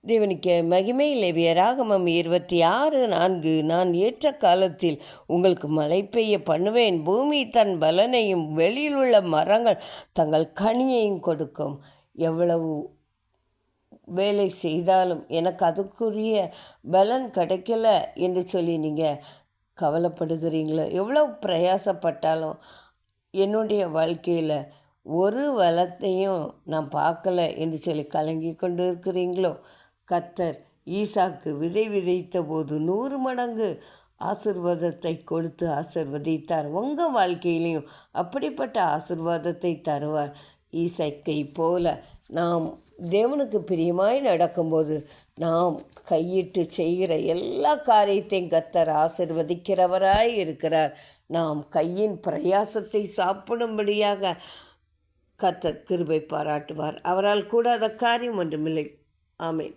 தேவனுக்கு மகிமை. லேவியராகமம் 26:4. நான் ஏற்ற காலத்தில் உங்களுக்கு மழை பெய்ய பண்ணுவேன், பூமி தன் பலனையும் வெளியில் உள்ள மரங்கள் தங்கள் கனியையும் கொடுக்கும். எவ்வளவு வேலை செய்தாலும் எனக்கு அதுக்குரிய பலன் கிடைக்கல என்று சொல்லி நீங்கள் கவலைப்படுகிறீங்களோ? எவ்வளோ பிரயாசப்பட்டாலும் என்னுடைய வாழ்க்கையில் ஒரு வளத்தையும் நான் பார்க்கல என்று சொல்லி கலங்கி கொண்டு இருக்கிறீங்களோ? கர்த்தர் ஈசாக்கு விதை விதைத்த போது 100 மடங்கு ஆசிர்வாதத்தை கொடுத்து ஆசிர்வதித்தார். உங்கள் வாழ்க்கையிலையும் அப்படிப்பட்ட ஆசிர்வாதத்தை தருவார். ஈசாக்கை போல நாம் தேவனுக்கு பிரியமாய் நடக்கும்போது நாம் கையிட்டு செய்கிற எல்லா காரியத்தையும் கர்த்தர் ஆசிர்வதிக்கிறவராய் இருக்கிறார். நாம் கையின் பிரயாசத்தை சாப்பிடும்படியாக கர்த்தர் கிருபை பாராட்டுவார். அவரால் கூடாத காரியம் ஒன்றுமில்லை. ஆமென்.